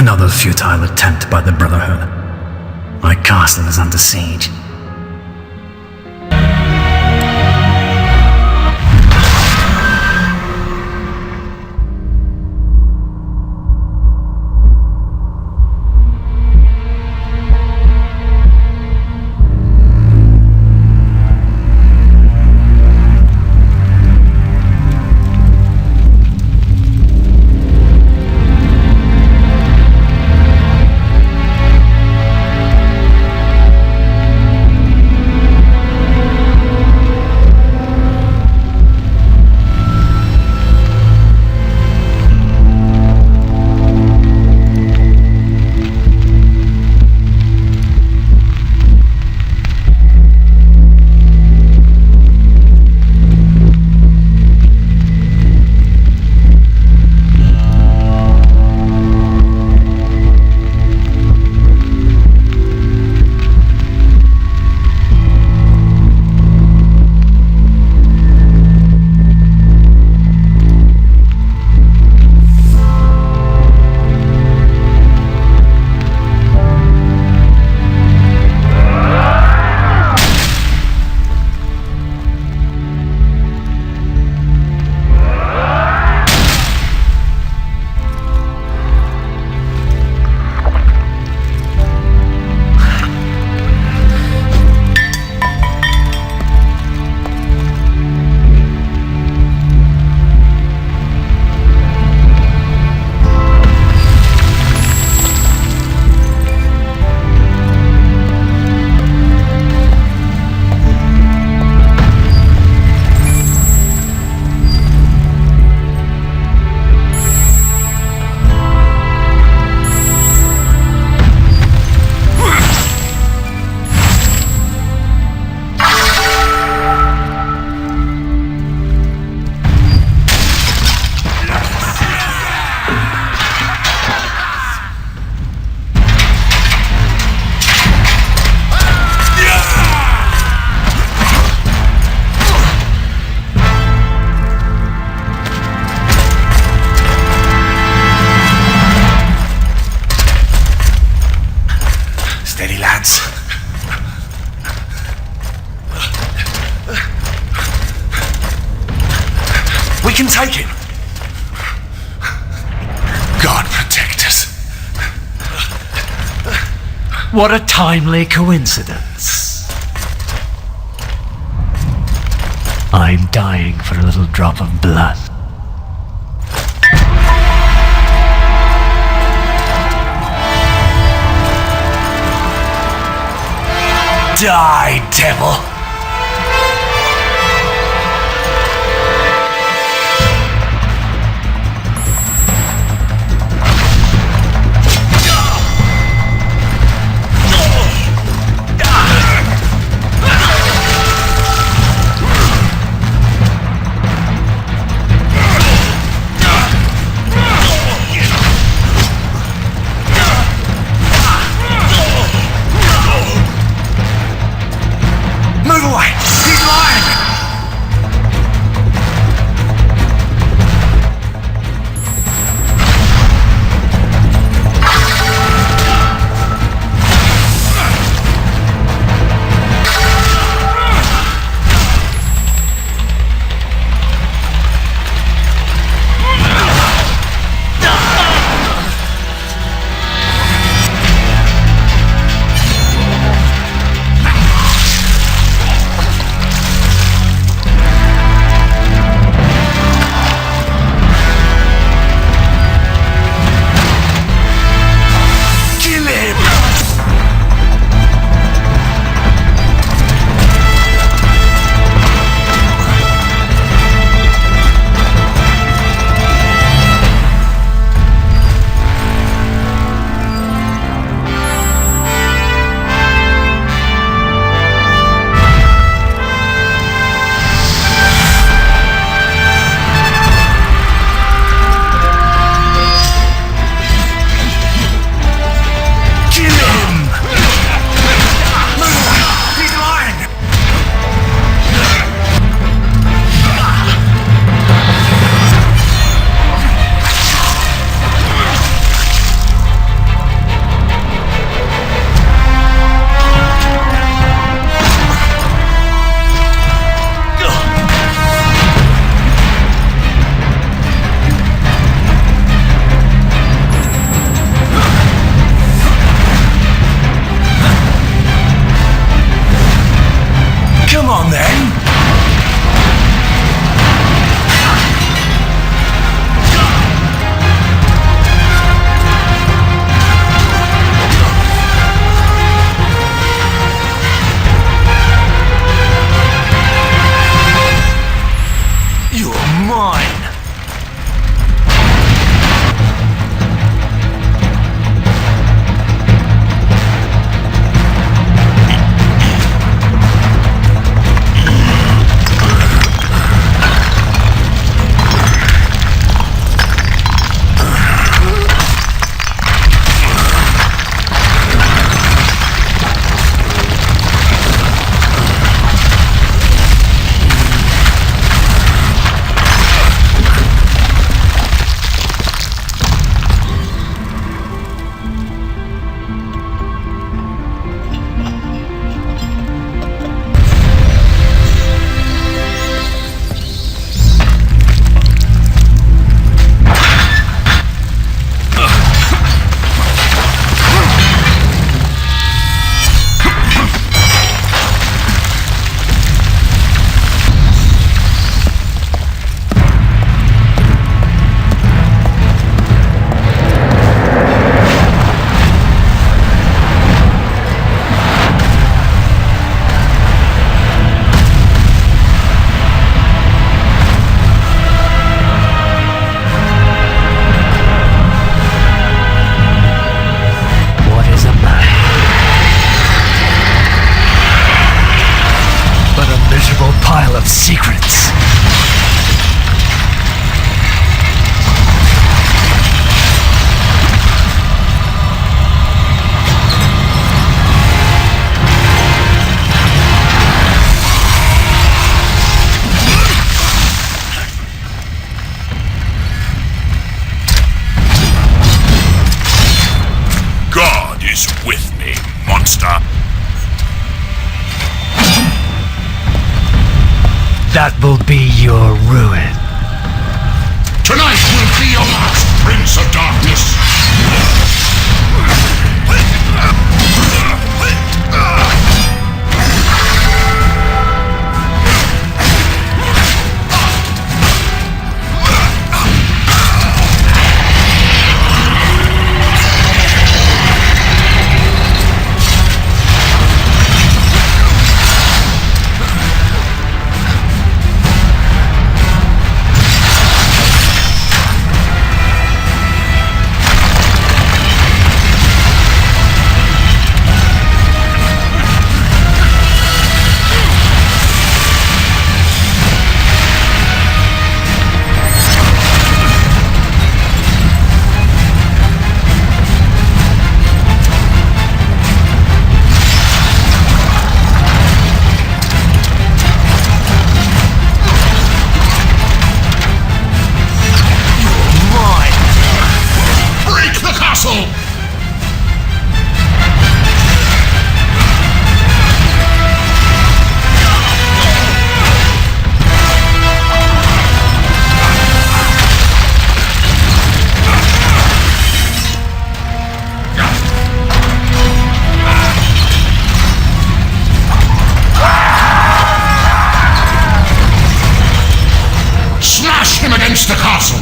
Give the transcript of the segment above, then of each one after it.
Another futile attempt by the Brotherhood. My castle is under siege. We can take him. God protect us. What a timely coincidence. I'm dying for a little drop of blood. Die, devil! of secrets. God is with me, monster. That will be your ruin. Tonight will be your last, Prince of Darkness. Smash him against the castle!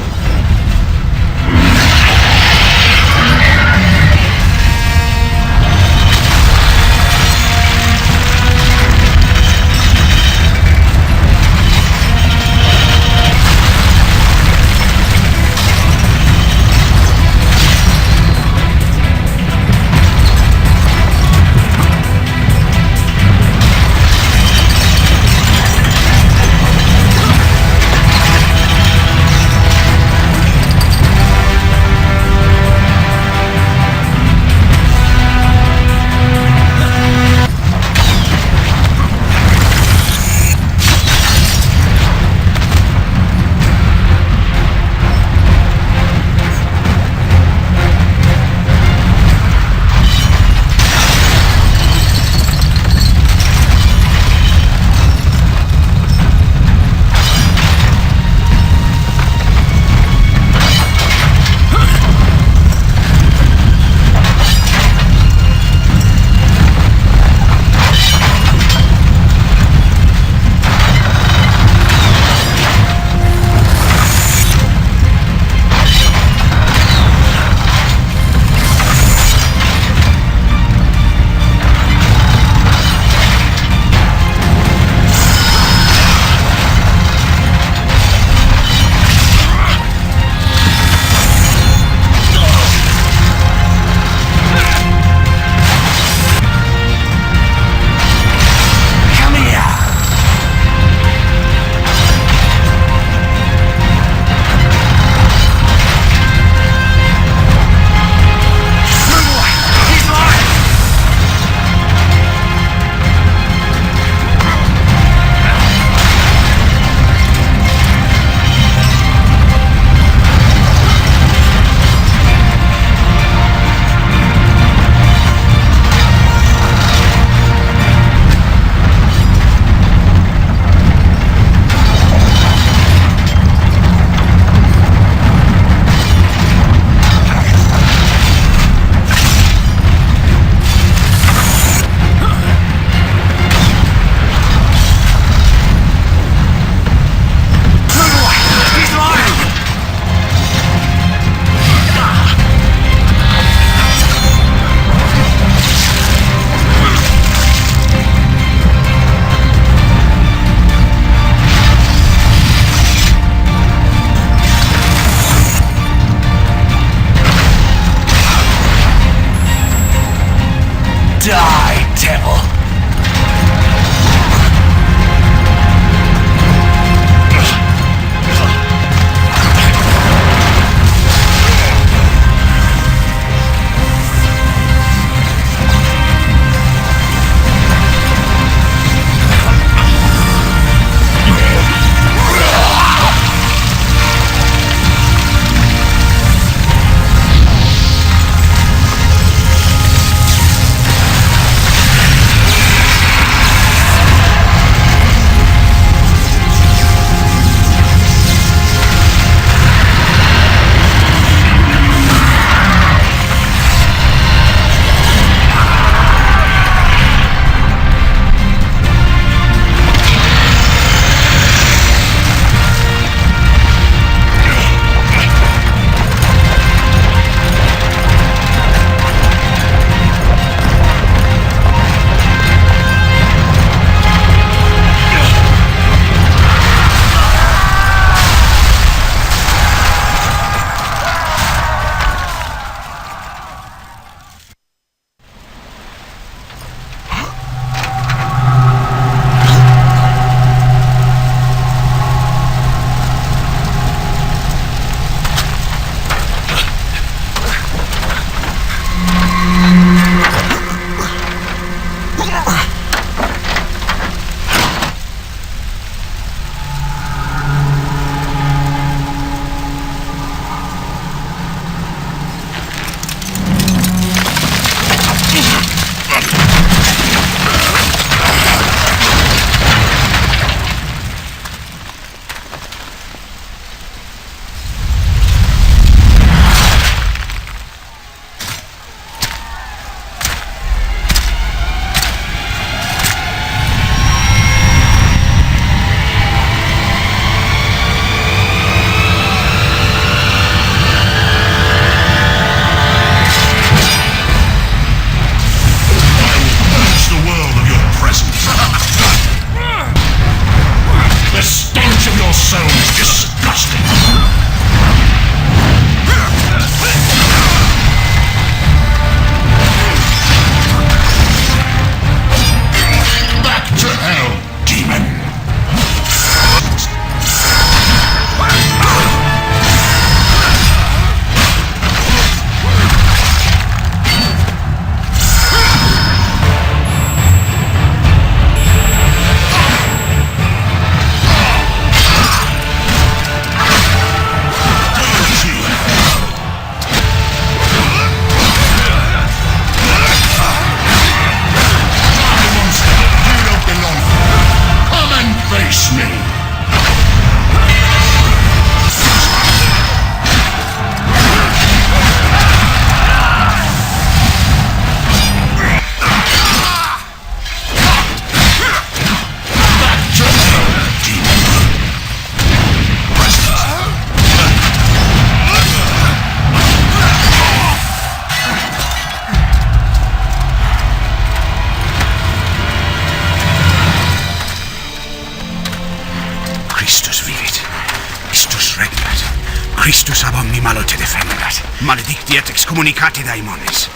Christus ab omni malo te defendat, maledicti et excommunicati daimones.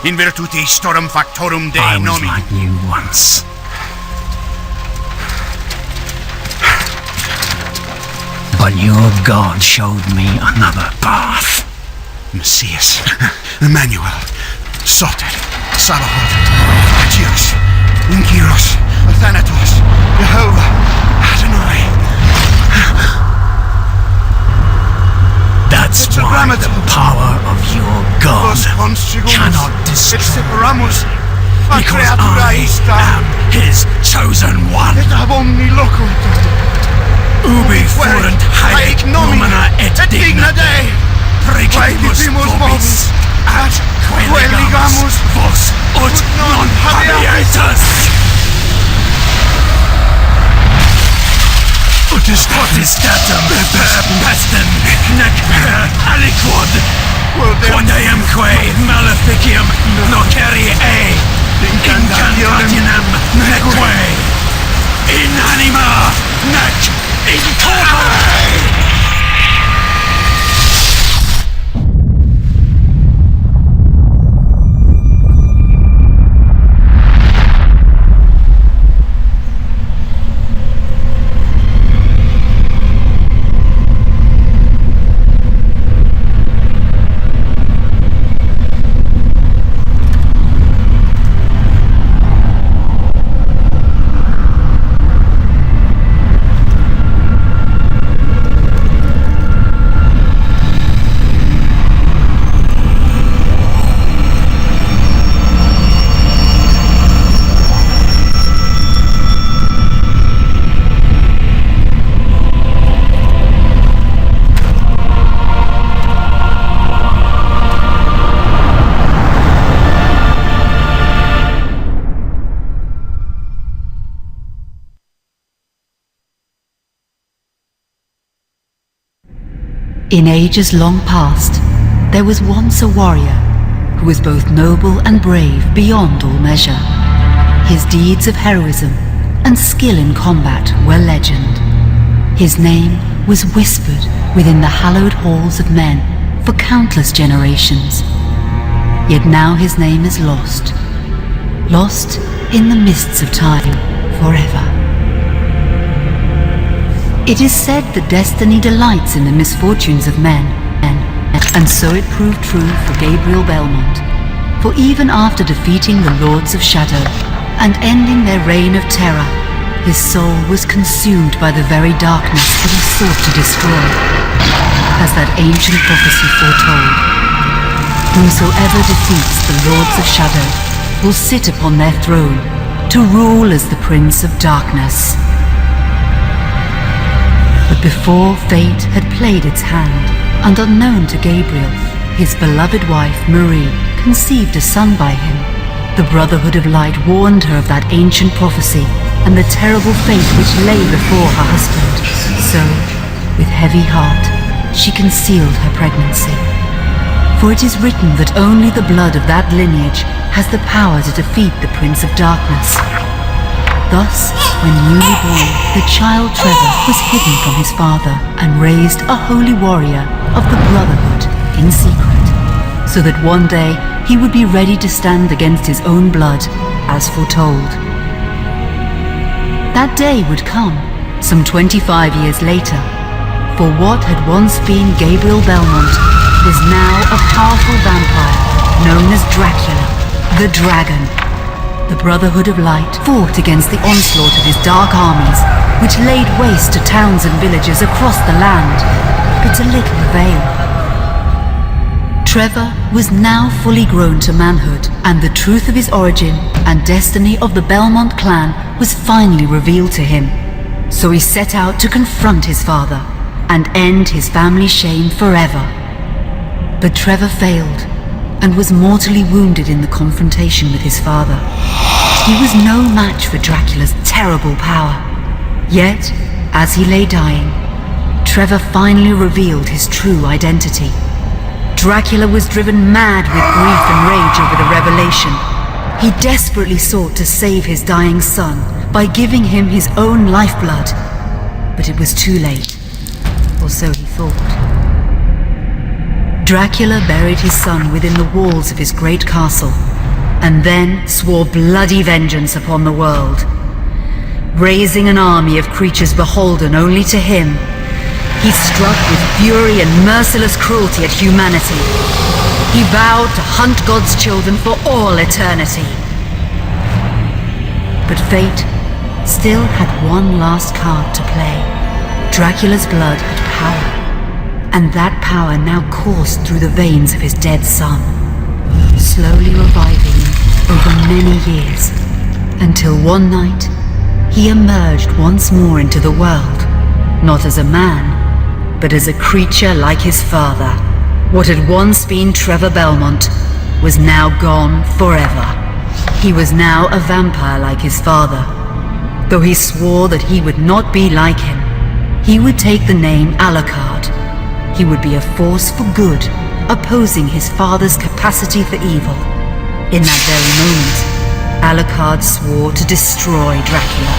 In virtute storum factorum Dei I was nomi. like you once. But your God showed me another path. Messias, Emmanuel, Soter, Sabaoth, Agios, Inkyros, Athanatos, Jehovah, Adonai. That's why the power of your God Vos constrigumus, cannot et destroy. separamus, a Because creatura I ista, am his chosen one. et ab omni locutor. Ubi fuerunt haec nomina et digna Dei, Praecipimus vobis, ad queligamus vos ut non habeatus. Ut est potestatem per pestem, nec per aliquod, quod eamque maleficium nocere incantationem neque in anima nec in corpore. In ages long past, there was once a warrior who was both noble and brave beyond all measure. His deeds of heroism and skill in combat were legend. His name was whispered within the hallowed halls of men for countless generations. Yet now his name is lost. Lost in the mists of time forever. It is said that destiny delights in the misfortunes of men, and so it proved true for Gabriel Belmont. For even after defeating the Lords of Shadow and ending their reign of terror, his soul was consumed by the very darkness that he sought to destroy. As that ancient prophecy foretold, whomsoever defeats the Lords of Shadow will sit upon their throne to rule as the Prince of Darkness. But before fate had played its hand, and unknown to Gabriel, his beloved wife Marie conceived a son by him. The Brotherhood of Light warned her of that ancient prophecy and the terrible fate which lay before her husband. So, with heavy heart, she concealed her pregnancy. For it is written that only the blood of that lineage has the power to defeat the Prince of Darkness. Thus, when newly born, the child Trevor was hidden from his father and raised a holy warrior of the Brotherhood in secret, so that one day he would be ready to stand against his own blood, as foretold. That day would come, some 25 years later, for what had once been Gabriel Belmont was now a powerful vampire known as Dracula, the Dragon. The Brotherhood of Light fought against the onslaught of his dark armies, which laid waste to towns and villages across the land, but to little avail. Trevor was now fully grown to manhood, and the truth of his origin and destiny of the Belmont clan was finally revealed to him. So he set out to confront his father and end his family's shame forever. But Trevor failed, and was mortally wounded in the confrontation with his father. He was no match for Dracula's terrible power. Yet, as he lay dying, Trevor finally revealed his true identity. Dracula was driven mad with grief and rage over the revelation. He desperately sought to save his dying son by giving him his own lifeblood. But it was too late, or so he thought. Dracula buried his son within the walls of his great castle, and then swore bloody vengeance upon the world. Raising an army of creatures beholden only to him, he struck with fury and merciless cruelty at humanity. He vowed to hunt God's children for all eternity. But fate still had one last card to play. Dracula's blood had power, and that power now coursed through the veins of his dead son, slowly reviving him over many years, until one night he emerged once more into the world, not as a man, but as a creature like his father. What had once been Trevor Belmont was now gone forever. He was now a vampire like his father. Though he swore that he would not be like him, he would take the name Alucard. He would be a force for good, opposing his father's capacity for evil. In that very moment, Alucard swore to destroy Dracula.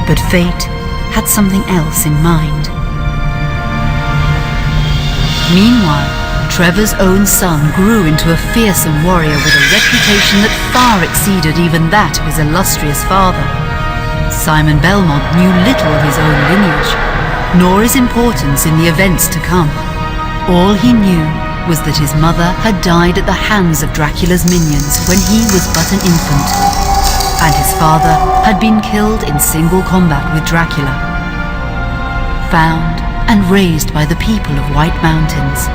But fate had something else in mind. Meanwhile, Trevor's own son grew into a fearsome warrior with a reputation that far exceeded even that of his illustrious father. Simon Belmont knew little of his own lineage, nor his importance in the events to come. All he knew was that his mother had died at the hands of Dracula's minions when he was but an infant, and his father had been killed in single combat with Dracula. Found and raised by the people of White Mountains,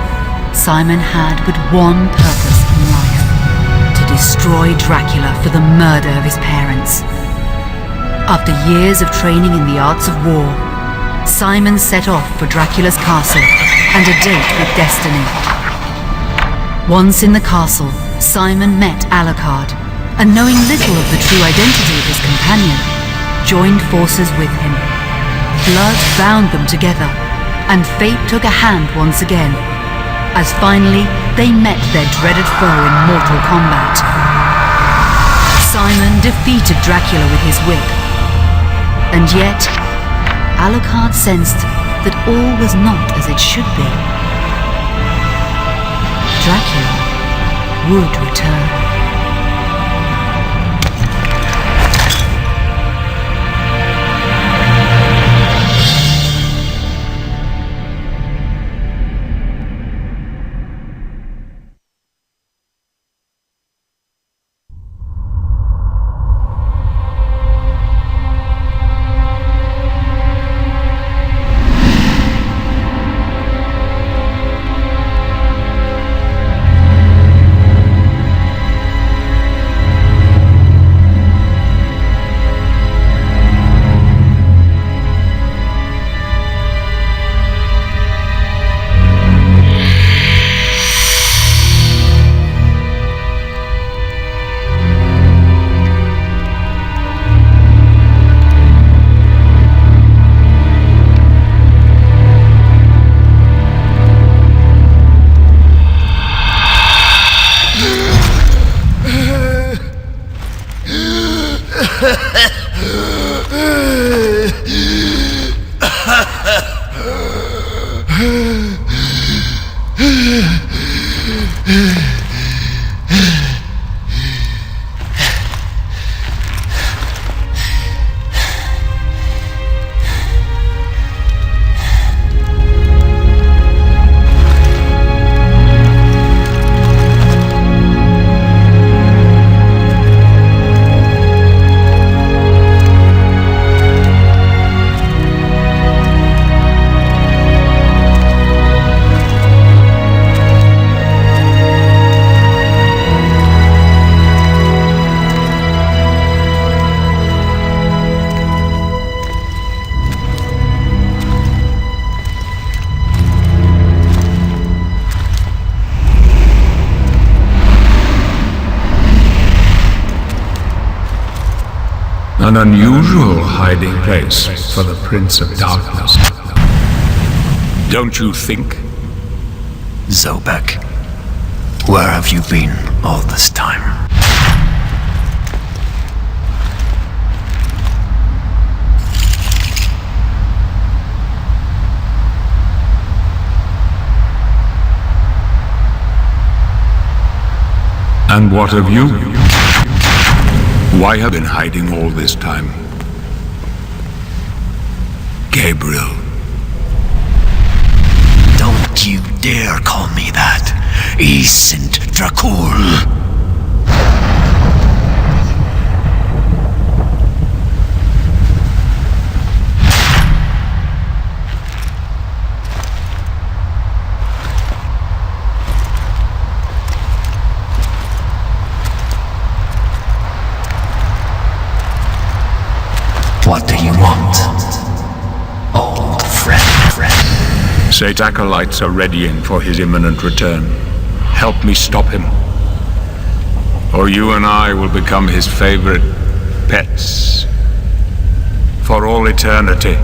Simon had but one purpose in life: to destroy Dracula for the murder of his parents. After years of training in the arts of war, Simon set off for Dracula's castle and a date with destiny. Once in the castle, Simon met Alucard, and knowing little of the true identity of his companion, joined forces with him. Blood bound them together, and fate took a hand once again, as finally they met their dreaded foe in mortal combat. Simon defeated Dracula with his whip, and yet Alucard sensed that all was not as it should be. Dracula would return. An unusual hiding place for the Prince of Darkness. Don't you think? Zobek, where have you been all this time? And what of you? Why have you been hiding all this time? Gabriel. Don't you dare call me that. Saint Dracul. What do you want, old friend? Saint acolytes are readying for his imminent return. Help me stop him, or you and I will become his favorite pets for all eternity.